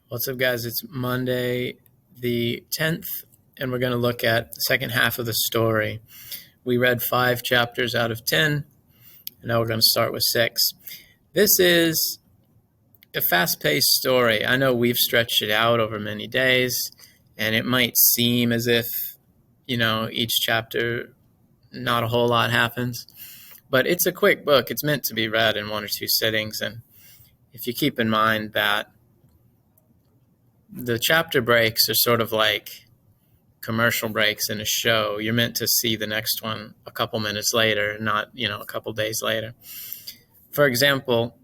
What's up, guys? It's Monday the 10th, and we're going to look at the second half of the story. We read 5 chapters out of 10, and now we're going to start with 6. This is a fast-paced story. I know we've stretched it out over many days, and it might seem as if, each chapter, not a whole lot happens. But it's a quick book. It's meant to be read in 1 or 2 sittings, and if you keep in mind that the chapter breaks are sort of like commercial breaks in a show. You're meant to see the next one a couple minutes later, not, a couple days later. For example,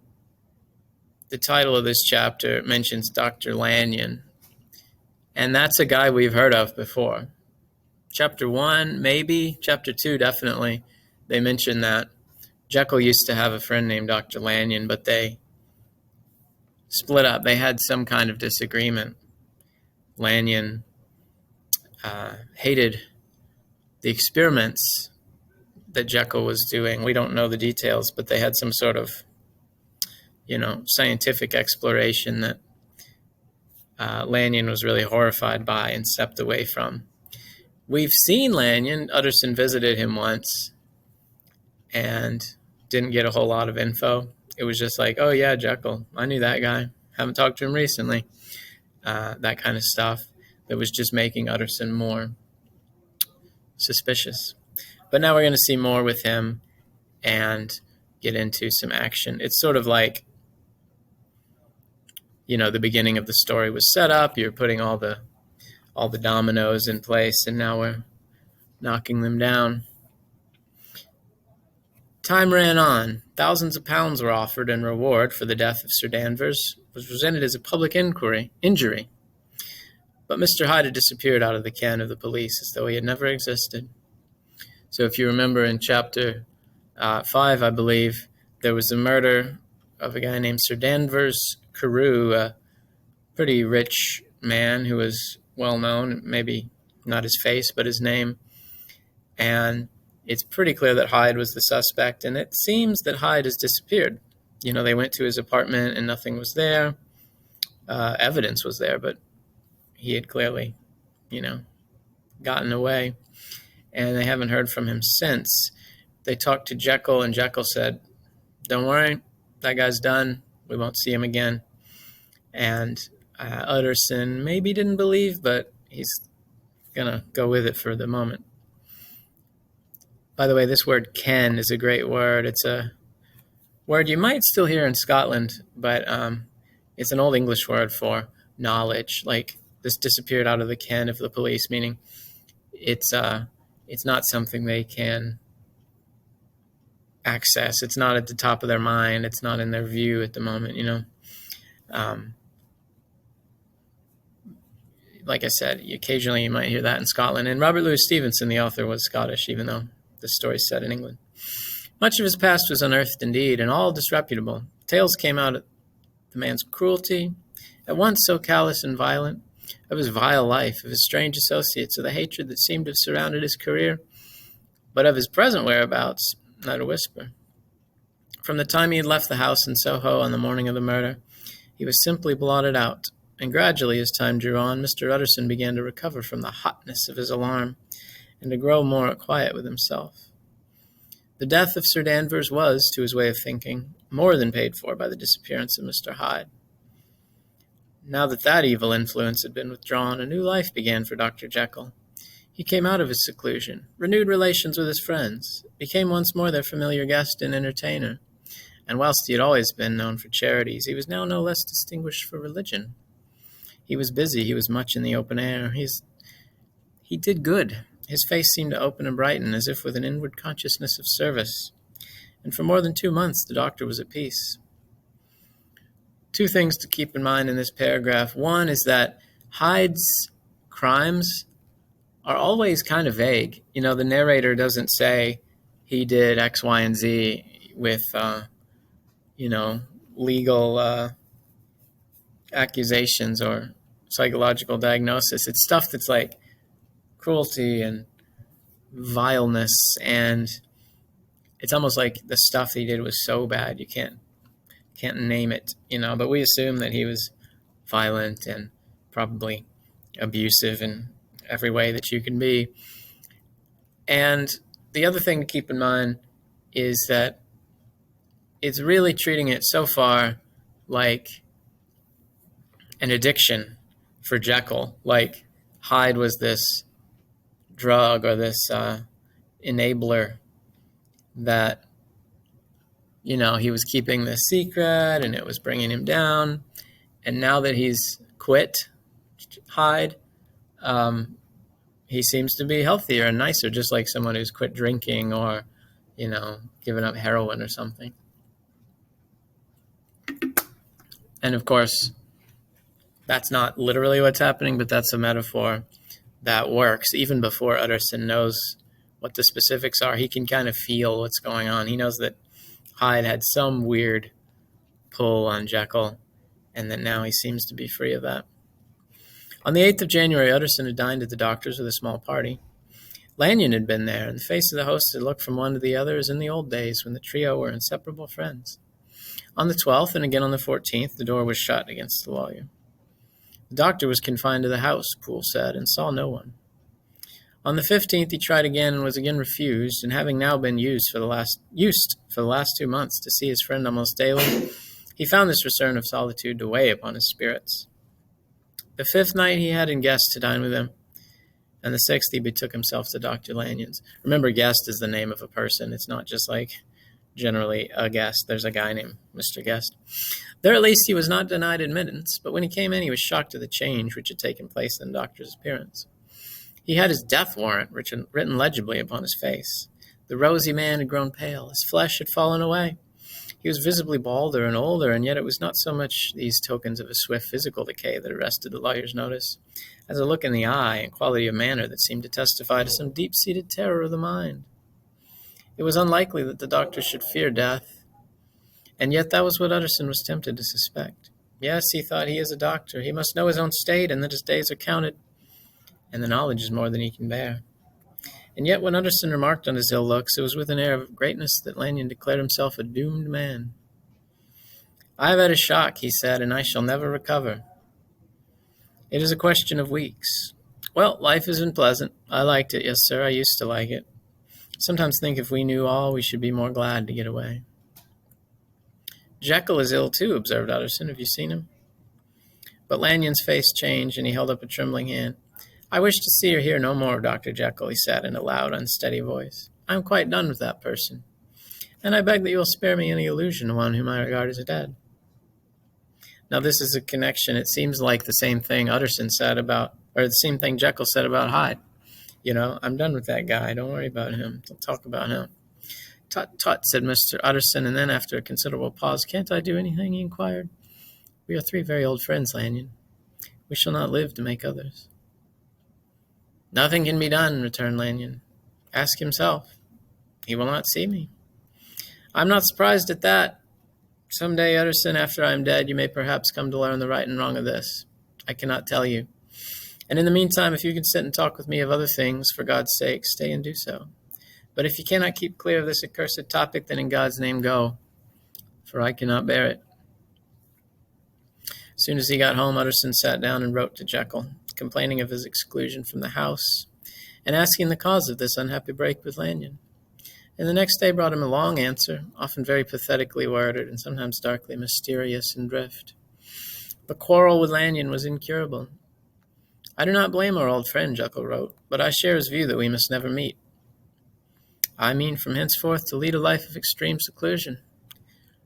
the title of this chapter mentions Dr. Lanyon, and that's a guy we've heard of before. Chapter 1, maybe. Chapter 2, definitely. They mention that Jekyll used to have a friend named Dr. Lanyon, but they split up. They had some kind of disagreement. Lanyon hated the experiments that Jekyll was doing. We don't know the details, but they had some sort of, scientific exploration that Lanyon was really horrified by and stepped away from. We've seen Lanyon. Utterson visited him once and didn't get a whole lot of info. It was just like, oh yeah, Jekyll, I knew that guy. Haven't talked to him recently. That kind of stuff that was just making Utterson more suspicious. But now we're going to see more with him and get into some action. It's sort of like, the beginning of the story was set up. You're putting all the dominoes in place, and now we're knocking them down. Time ran on. Thousands of pounds were offered in reward for the death of Sir Danvers, was presented as a public injury. But Mr. Hyde had disappeared out of the ken of the police as though he had never existed. So if you remember in chapter 5, I believe, there was the murder of a guy named Sir Danvers Carew, a pretty rich man who was well known, maybe not his face, but his name. And it's pretty clear that Hyde was the suspect, and it seems that Hyde has disappeared. They went to his apartment and nothing was there. Evidence was there, but he had clearly, gotten away, and they haven't heard from him since. They talked to Jekyll, and Jekyll said, don't worry, that guy's done. We won't see him again. And Utterson maybe didn't believe, but he's going to go with it for the moment. By the way, this word ken is a great word. It's a word you might still hear in Scotland, but it's an old English word for knowledge. Like, this disappeared out of the ken of the police, meaning it's not something they can access. It's not at the top of their mind. It's not in their view at the moment, Like I said, occasionally you might hear that in Scotland. And Robert Louis Stevenson, the author, was Scottish, even though the story is set in England. Much of his past was unearthed indeed, and all disreputable. Tales came out of the man's cruelty, at once so callous and violent, of his vile life, of his strange associates, of the hatred that seemed to have surrounded his career, but of his present whereabouts, not a whisper. From the time he had left the house in Soho on the morning of the murder, he was simply blotted out, and gradually, as time drew on, Mr. Utterson began to recover from the hotness of his alarm, and to grow more quiet with himself. The death of Sir Danvers was, to his way of thinking, more than paid for by the disappearance of Mr. Hyde. Now that evil influence had been withdrawn, a new life began for Dr. Jekyll. He came out of his seclusion, renewed relations with his friends, became once more their familiar guest and entertainer, and whilst he had always been known for charities, he was now no less distinguished for religion. He was busy, he was much in the open air. He did good. His face seemed to open and brighten, as if with an inward consciousness of service. And for more than 2 months, the doctor was at peace. 2 things to keep in mind in this paragraph. One is that Hyde's crimes are always kind of vague. The narrator doesn't say he did X, Y, and Z with, legal accusations or psychological diagnosis. It's stuff that's like cruelty and vileness, and it's almost like the stuff he did was so bad you can't name it, but we assume that he was violent and probably abusive in every way that you can be. And the other thing to keep in mind is that it's really treating it so far like an addiction for Jekyll. Like Hyde was this drug or this enabler that, he was keeping this secret and it was bringing him down. And now that he's quit Hyde, he seems to be healthier and nicer, just like someone who's quit drinking or, given up heroin or something. And of course, that's not literally what's happening, but that's a metaphor that works. Even before Utterson knows what the specifics are, he can kind of feel what's going on. He knows that Hyde had some weird pull on Jekyll, and that now he seems to be free of that. On the 8th of January, Utterson had dined at the doctor's with a small party. Lanyon had been there, and the face of the host had looked from one to the other as in the old days when the trio were inseparable friends. On the 12th, and again on the 14th, the door was shut against the lawyer. The doctor was confined to the house, Poole said, and saw no one. On the 15th, he tried again and was again refused, and having now been used for the last 2 months to see his friend almost daily, he found this return of solitude to weigh upon his spirits. The 5th night he had in guest to dine with him, and the 6th he betook himself to Dr. Lanyon's. Remember, Guest is the name of a person. It's not just like generally a guest. There's a guy named Mr. Guest. There at least he was not denied admittance, but when he came in he was shocked at the change which had taken place in the doctor's appearance. He had his death warrant written legibly upon his face. The rosy man had grown pale. His flesh had fallen away. He was visibly balder and older, and yet it was not so much these tokens of a swift physical decay that arrested the lawyer's notice, as a look in the eye and quality of manner that seemed to testify to some deep-seated terror of the mind. It was unlikely that the doctor should fear death, and yet that was what Utterson was tempted to suspect. Yes, he thought, he is a doctor. He must know his own state and that his days are counted, and the knowledge is more than he can bear. And yet when Utterson remarked on his ill looks, it was with an air of greatness that Lanyon declared himself a doomed man. I have had a shock, he said, and I shall never recover. It is a question of weeks. Well, life has been pleasant. I liked it, yes, sir, I used to like it. Sometimes think if we knew all, we should be more glad to get away. Jekyll is ill too, observed Utterson. Have you seen him? But Lanyon's face changed, and he held up a trembling hand. I wish to see or hear no more of Dr. Jekyll, he said in a loud, unsteady voice. I am quite done with that person, and I beg that you will spare me any allusion to one whom I regard as dead. Now this is a connection. It seems like the same thing Utterson said about, or the same thing Jekyll said about Hyde. I'm done with that guy. Don't worry about him. Don't talk about him. Tut, tut, said Mr. Utterson, and then after a considerable pause, can't I do anything, he inquired. We are 3 very old friends, Lanyon. We shall not live to make others. Nothing can be done, returned Lanyon. Ask himself. He will not see me. I'm not surprised at that. Some day, Utterson, after I am dead, you may perhaps come to learn the right and wrong of this. I cannot tell you. And in the meantime, if you can sit and talk with me of other things, for God's sake, stay and do so. But if you cannot keep clear of this accursed topic, then in God's name go, for I cannot bear it. As soon as he got home, Utterson sat down and wrote to Jekyll, complaining of his exclusion from the house, and asking the cause of this unhappy break with Lanyon. And the next day brought him a long answer, often very pathetically worded, and sometimes darkly mysterious in drift. The quarrel with Lanyon was incurable. I do not blame our old friend, Jekyll wrote, but I share his view that we must never meet. I mean from henceforth to lead a life of extreme seclusion.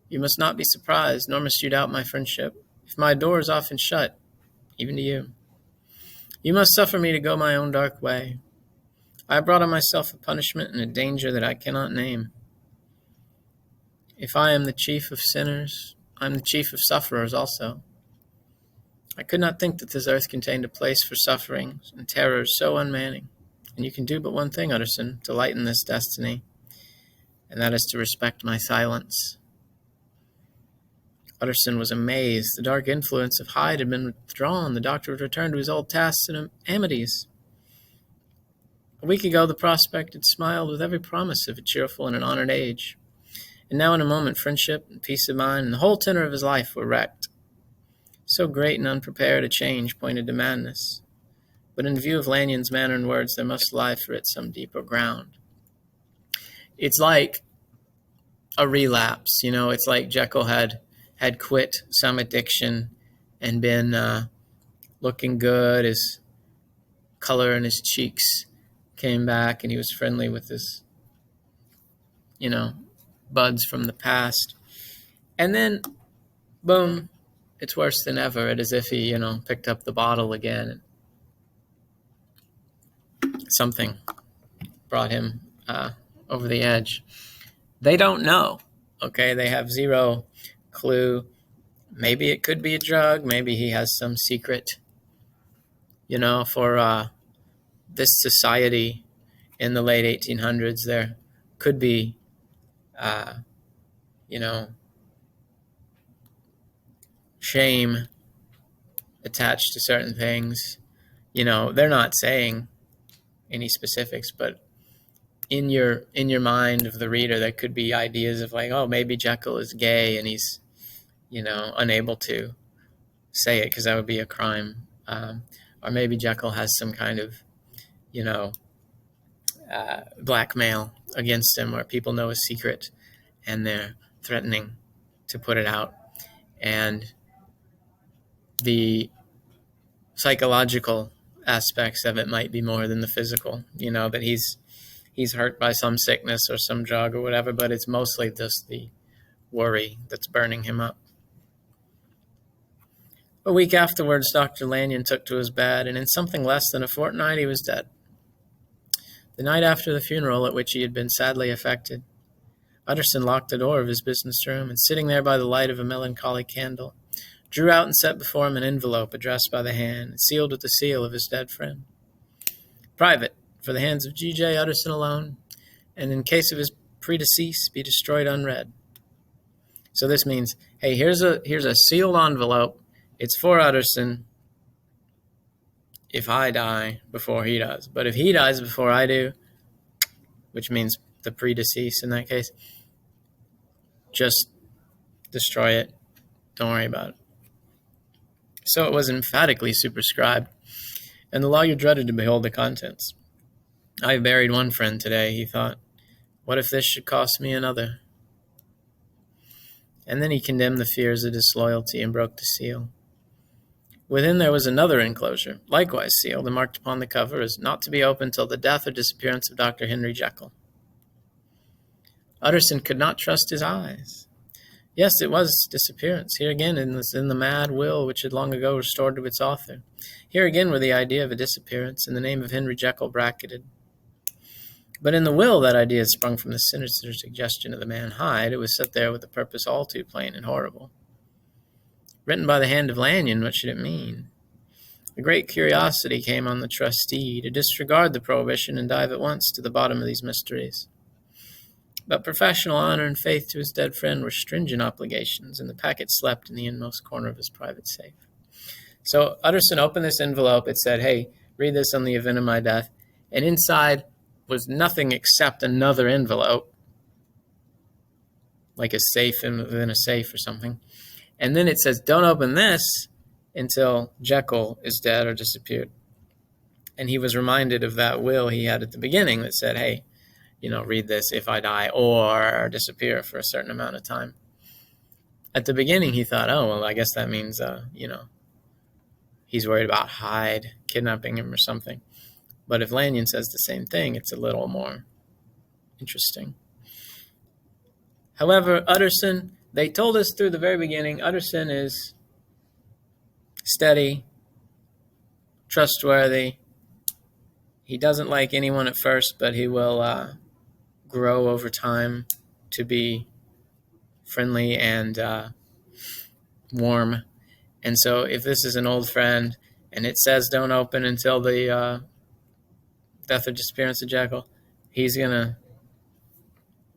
You must not be surprised, nor must you doubt my friendship, if my door is often shut, even to you. You must suffer me to go my own dark way. I have brought on myself a punishment and a danger that I cannot name. If I am the chief of sinners, I am the chief of sufferers also. I could not think that this earth contained a place for sufferings and terrors so unmanning. And you can do but one thing, Utterson, to lighten this destiny, and that is to respect my silence. Utterson was amazed. The dark influence of Hyde had been withdrawn. The doctor had returned to his old tasks and amities. A week ago, the prospect had smiled with every promise of a cheerful and an honored age. And now in a moment, friendship and peace of mind and the whole tenor of his life were wrecked. So great and unprepared a change pointed to madness. But in view of Lanyon's manner and words, there must lie for it some deeper ground. It's like a relapse, it's like Jekyll had quit some addiction and been looking good. His color in his cheeks came back, and he was friendly with his, buds from the past. And then, boom, it's worse than ever. It is as if he, picked up the bottle again. Something brought him over the edge. They don't know, okay? They have zero clue. Maybe it could be a drug. Maybe he has some secret, for this society in the late 1800s. There could be, shame attached to certain things. They're not saying any specifics, but in your mind of the reader, there could be ideas of like, oh, maybe Jekyll is gay and he's, unable to say it because that would be a crime. Or maybe Jekyll has some kind of, blackmail against him where people know his secret and they're threatening to put it out. And the psychological aspects of it might be more than the physical, that he's hurt by some sickness or some drug or whatever, but it's mostly just the worry that's burning him up. A week afterwards, Dr. Lanyon took to his bed, and in something less than a fortnight he was dead. The night after the funeral at which he had been sadly affected, Utterson locked the door of his business room, and sitting there by the light of a melancholy candle, drew out and set before him an envelope addressed by the hand and sealed with the seal of his dead friend. Private, for the hands of G.J. Utterson alone, and in case of his predecease, be destroyed unread. So this means, hey, here's a sealed envelope. It's for Utterson if I die before he does. But if he dies before I do, which means the predecease in that case, just destroy it. Don't worry about it. So it was emphatically superscribed, and the lawyer dreaded to behold the contents. I buried one friend today, he thought. What if this should cost me another? And then he condemned the fears of disloyalty and broke the seal. Within there was another enclosure, likewise sealed and marked upon the cover as not to be opened till the death or disappearance of Dr. Henry Jekyll. Utterson could not trust his eyes. Yes, it was disappearance. Here again in the mad will which had long ago restored to its author. Here again were the idea of a disappearance and the name of Henry Jekyll bracketed. But in the will, that idea had sprung from the sinister suggestion of the man Hyde. It was set there with a purpose all too plain and horrible. Written by the hand of Lanyon, what should it mean? A great curiosity came on the trustee to disregard the prohibition and dive at once to the bottom of these mysteries. But professional honor and faith to his dead friend were stringent obligations, and the packet slept in the inmost corner of his private safe. So Utterson opened this envelope. It said, hey, read this on the event of my death. And inside was nothing except another envelope, like a safe within a safe or something. And then it says, don't open this until Jekyll is dead or disappeared. And he was reminded of that will he had at the beginning that said, hey, read this if I die or disappear for a certain amount of time. At the beginning, he thought, oh, well, I guess that means, he's worried about Hyde kidnapping him or something. But if Lanyon says the same thing, it's a little more interesting. However, Utterson, they told us through the very beginning, Utterson is steady, trustworthy. He doesn't like anyone at first, but he will grow over time to be friendly and warm. And so if this is an old friend and it says don't open until the death or disappearance of Jekyll, he's going to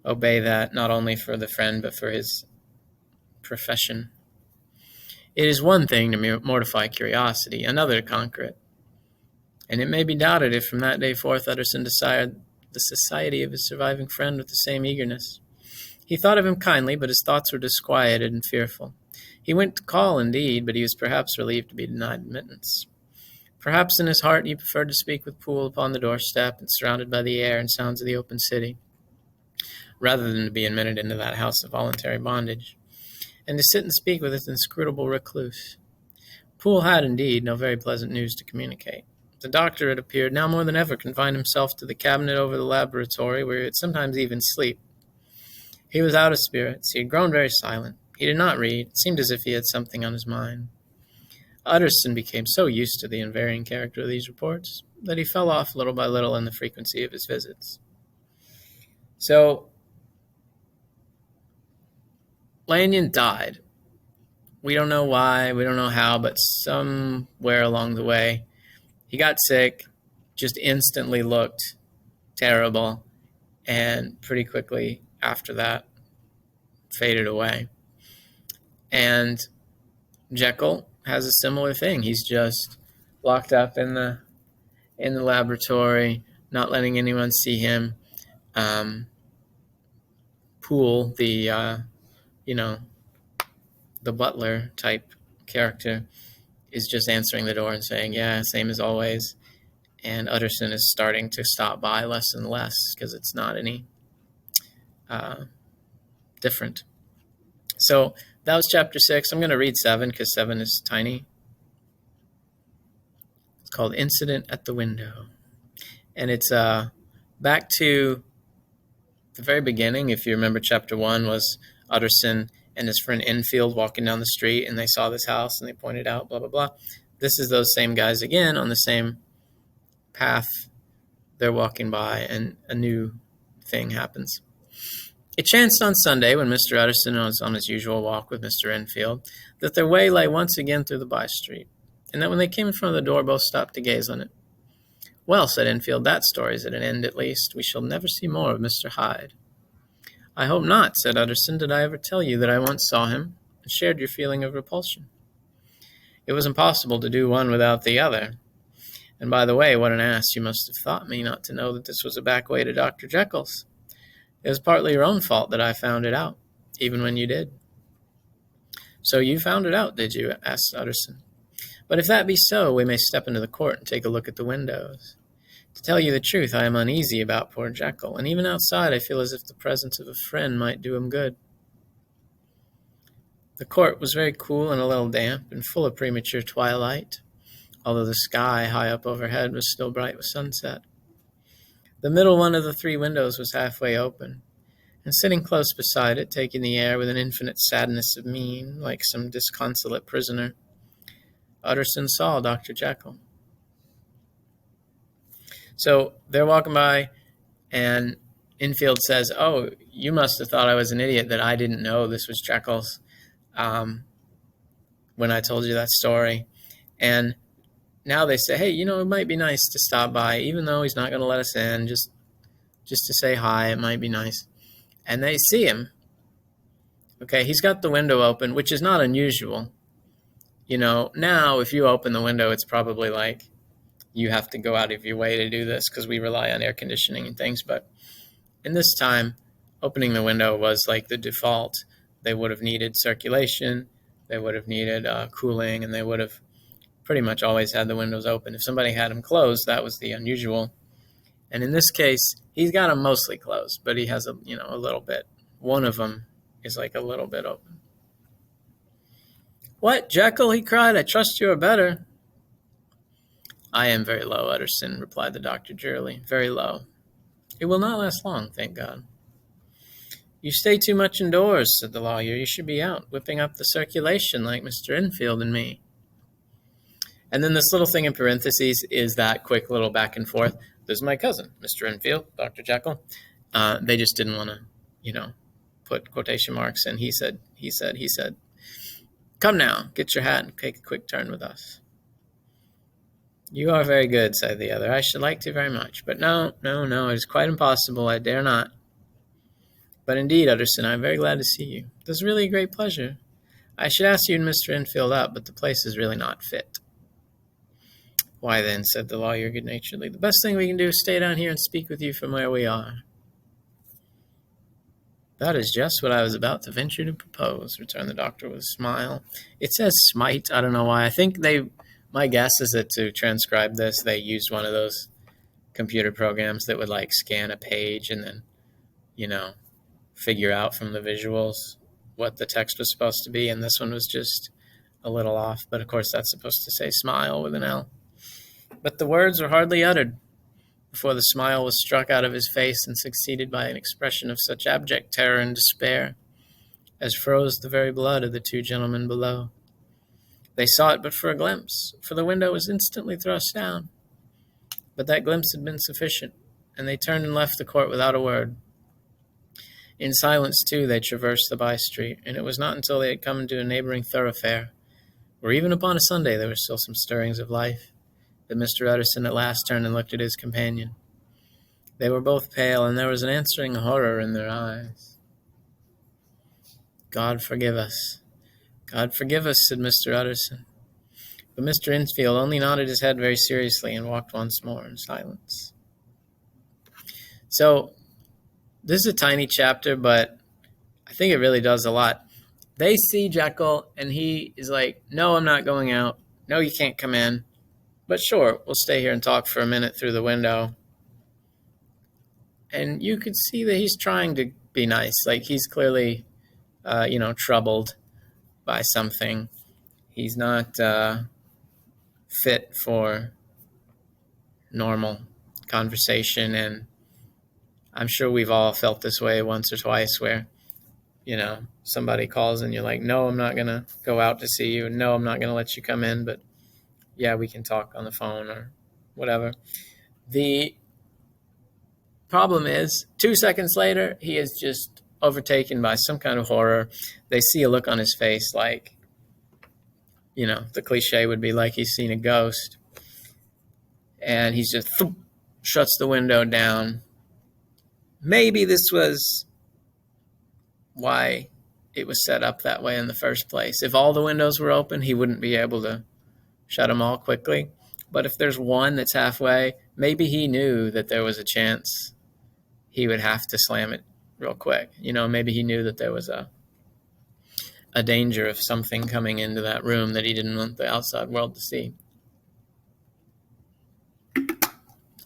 obey that, not only for the friend, but for his profession. It is one thing to mortify curiosity, another to conquer it. And it may be doubted if from that day forth Utterson desired the society of his surviving friend with the same eagerness. He thought of him kindly, but his thoughts were disquieted and fearful. He went to call, indeed, but he was perhaps relieved to be denied admittance. Perhaps in his heart he preferred to speak with Poole upon the doorstep and surrounded by the air and sounds of the open city, rather than to be admitted into that house of voluntary bondage, and to sit and speak with this inscrutable recluse. Poole had, indeed, no very pleasant news to communicate. The doctor, it appeared, now more than ever confined himself to the cabinet over the laboratory, where he would sometimes even sleep. He was out of spirits. He had grown very silent. He did not read. It seemed as if he had something on his mind. Utterson became so used to the unvarying character of these reports that he fell off little by little in the frequency of his visits. So, Lanyon died. We don't know why, we don't know how, but somewhere along the way, he got sick, just instantly looked terrible, and pretty quickly after that, faded away. And Jekyll has a similar thing. He's just locked up in the laboratory, not letting anyone see him. Poole, the butler type character, is just answering the door and saying, yeah, same as always. And Utterson is starting to stop by less and less because it's not any different. So that was chapter 6. I'm going to read 7 because 7 is tiny. It's called Incident at the Window. And it's back to the very beginning. If you remember, chapter 1 was Utterson and his friend Enfield walking down the street, and they saw this house, and they pointed out, blah, blah, blah. This is those same guys again on the same path. They're walking by, and a new thing happens. It chanced on Sunday, when Mr. Utterson was on his usual walk with Mr. Enfield, that their way lay once again through the by-street, and that when they came in front of the door, both stopped to gaze on it. Well, said Enfield, that story's at an end, at least. We shall never see more of Mr. Hyde. I hope not, said Utterson. Did I ever tell you that I once saw him and shared your feeling of repulsion? It was impossible to do one without the other. And by the way, what an ass you must have thought me not to know that this was a back way to Dr. Jekyll's. It was partly your own fault that I found it out, even when you did. So you found it out, did you? Asked Utterson. But if that be so, we may step into the court and take a look at the windows. To tell you the truth, I am uneasy about poor Jekyll, and even outside I feel as if the presence of a friend might do him good. The court was very cool and a little damp, and full of premature twilight, although the sky high up overhead was still bright with sunset. The middle one of the 3 windows was halfway open, and sitting close beside it, taking the air with an infinite sadness of mien, like some disconsolate prisoner, Utterson saw Dr. Jekyll. So they're walking by, and Enfield says, oh, you must have thought I was an idiot that I didn't know this was Jekyll's when I told you that story. And now they say, hey, it might be nice to stop by, even though he's not going to let us in, just to say hi, it might be nice. And they see him. Okay, he's got the window open, which is not unusual. Now if you open the window, it's probably like you have to go out of your way to do this because we rely on air conditioning and things. But in this time, opening the window was like the default. They would have needed circulation, they would have needed cooling, and they would have pretty much always had the windows open. If somebody had them closed, that was the unusual. And in this case, he's got them mostly closed, but he has a little bit. One of them is like a little bit open. What, Jekyll? He cried. I trust you are better. I am very low, Utterson, replied the doctor drearily. Very low. It will not last long, thank God. You stay too much indoors, said the lawyer. You should be out, whipping up the circulation like Mr. Enfield and me. And then this little thing in parentheses is that quick little back and forth. This is my cousin, Mr. Enfield, Dr. Jekyll. They just didn't want to, put quotation marks. And he said, come now, get your hat and take a quick turn with us. You are very good, said the other. I should like to very much. But no, it is quite impossible. I dare not. But indeed, Utterson, I am very glad to see you. It is really a great pleasure. I should ask you and Mr. Enfield up, but the place is really not fit. Why then, said the lawyer good-naturedly, the best thing we can do is stay down here and speak with you from where we are. That is just what I was about to venture to propose, returned the doctor with a smile. It says smite. I don't know why. I think my guess is that to transcribe this, they used one of those computer programs that would like scan a page and then, you know, figure out from the visuals what the text was supposed to be. And this one was just a little off. But of course, that's supposed to say smile with an L. But the words were hardly uttered before the smile was struck out of his face and succeeded by an expression of such abject terror and despair as froze the very blood of the two gentlemen below. They saw it but for a glimpse, for the window was instantly thrust down. But that glimpse had been sufficient, and they turned and left the court without a word. In silence, too, they traversed the by-street, and it was not until they had come into a neighboring thoroughfare, where even upon a Sunday there were still some stirrings of life, that Mr. Utterson at last turned and looked at his companion. They were both pale, and there was an answering horror in their eyes. God forgive us. God forgive us, said Mr. Utterson. But Mr. Infield only nodded his head very seriously and walked once more in silence. So, this is a tiny chapter, but I think it really does a lot. They see Jekyll, and he is like, no, I'm not going out. No, you can't come in. But sure, we'll stay here and talk for a minute through the window. And you could see that he's trying to be nice. Like, he's clearly, troubled by something. He's not fit for normal conversation. And I'm sure we've all felt this way once or twice where, somebody calls and you're like, no, I'm not going to go out to see you. No, I'm not going to let you come in. But yeah, we can talk on the phone or whatever. The problem is 2 seconds later, he is just overtaken by some kind of horror. They see a look on his face like, the cliche would be like he's seen a ghost. And he's just shuts the window down. Maybe this was why it was set up that way in the first place. If all the windows were open, he wouldn't be able to shut them all quickly. But if there's one that's halfway, maybe he knew that there was a chance he would have to slam it real quick. Maybe he knew that there was a danger of something coming into that room that he didn't want the outside world to see.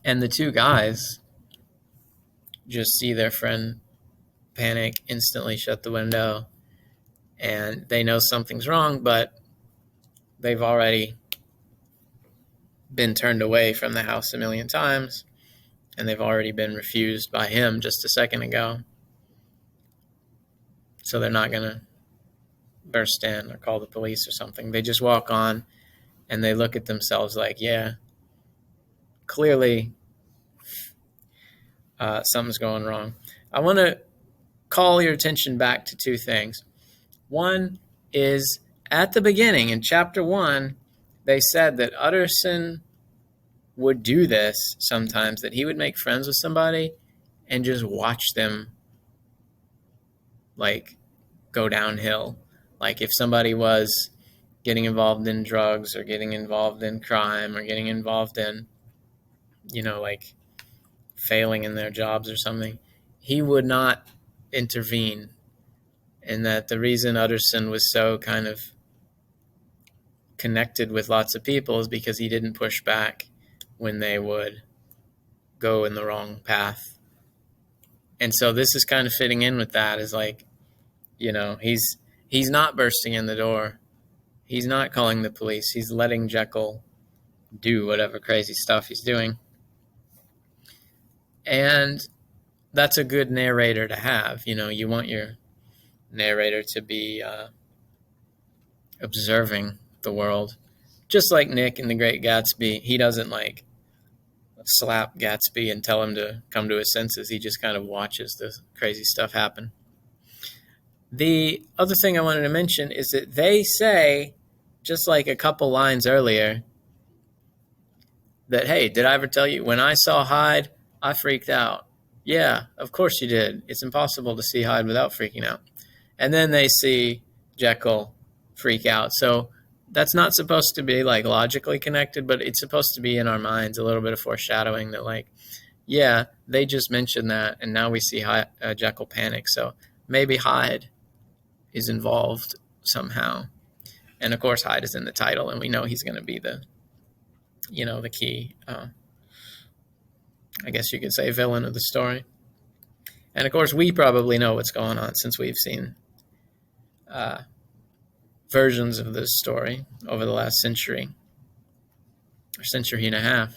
And the two guys just see their friend panic, instantly shut the window, and they know something's wrong, but they've already been turned away from the house a million times, and they've already been refused by him just a second ago. So they're not going to burst in or call the police or something. They just walk on, and they look at themselves like, yeah, clearly something's going wrong. I want to call your attention back to two things. One is at the beginning in chapter 1, they said that Utterson would do this sometimes, that he would make friends with somebody and just watch them like go downhill. Like if somebody was getting involved in drugs or getting involved in crime or getting involved in, like failing in their jobs or something, he would not intervene. And that the reason Utterson was so kind of connected with lots of people is because he didn't push back when they would go in the wrong path. And so this is kind of fitting in with that, is like, he's not bursting in the door. He's not calling the police. He's letting Jekyll do whatever crazy stuff he's doing. And that's a good narrator to have. You want your narrator to be observing the world. Just like Nick in The Great Gatsby, he doesn't like slap Gatsby and tell him to come to his senses. He just kind of watches the crazy stuff happen. The other thing I wanted to mention is that they say, just like a couple lines earlier, that, hey, did I ever tell you, when I saw Hyde, I freaked out. Yeah, of course you did. It's impossible to see Hyde without freaking out. And then they see Jekyll freak out. So that's not supposed to be like logically connected, but it's supposed to be in our minds, a little bit of foreshadowing that like, yeah, they just mentioned that, and now we see Jekyll panic. So maybe Hyde is involved somehow. And of course, Hyde is in the title, and we know he's going to be the key, I guess you could say, villain of the story. And of course, we probably know what's going on since we've seen versions of this story over the last century or century and a half.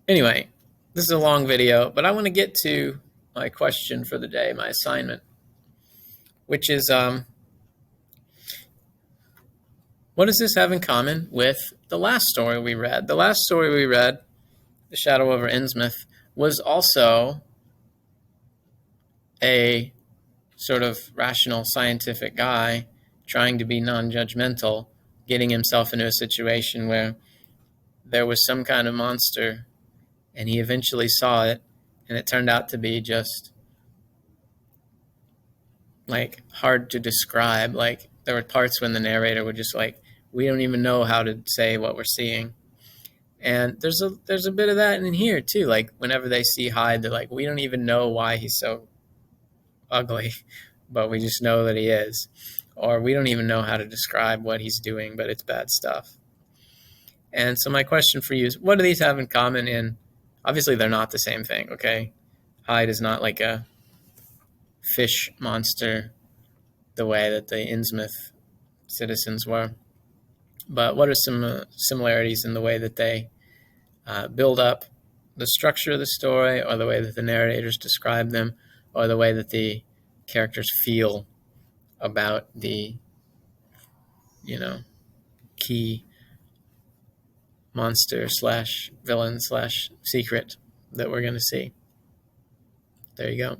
Anyway, this is a long video, but I want to get to my question for the day, my assignment, which is, what does this have in common with the last story we read? The last story we read, The Shadow over Innsmouth, was also a sort of rational, scientific guy trying to be non-judgmental, getting himself into a situation where there was some kind of monster, and he eventually saw it, and it turned out to be just like hard to describe. Like there were parts when the narrator would just like, we don't even know how to say what we're seeing. And there's a bit of that in here too. Like whenever they see Hyde, they're like, we don't even know why he's so ugly, but we just know that he is. Or we don't even know how to describe what he's doing, but it's bad stuff. And so my question for you is, what do these have in common? In obviously they're not the same thing, okay? Hyde is not like a fish monster the way that the Innsmouth citizens were. But what are some similarities in the way that they build up the structure of the story, or the way that the narrators describe them, or the way that the characters feel about the, key monster / villain / secret that we're going to see? There you go.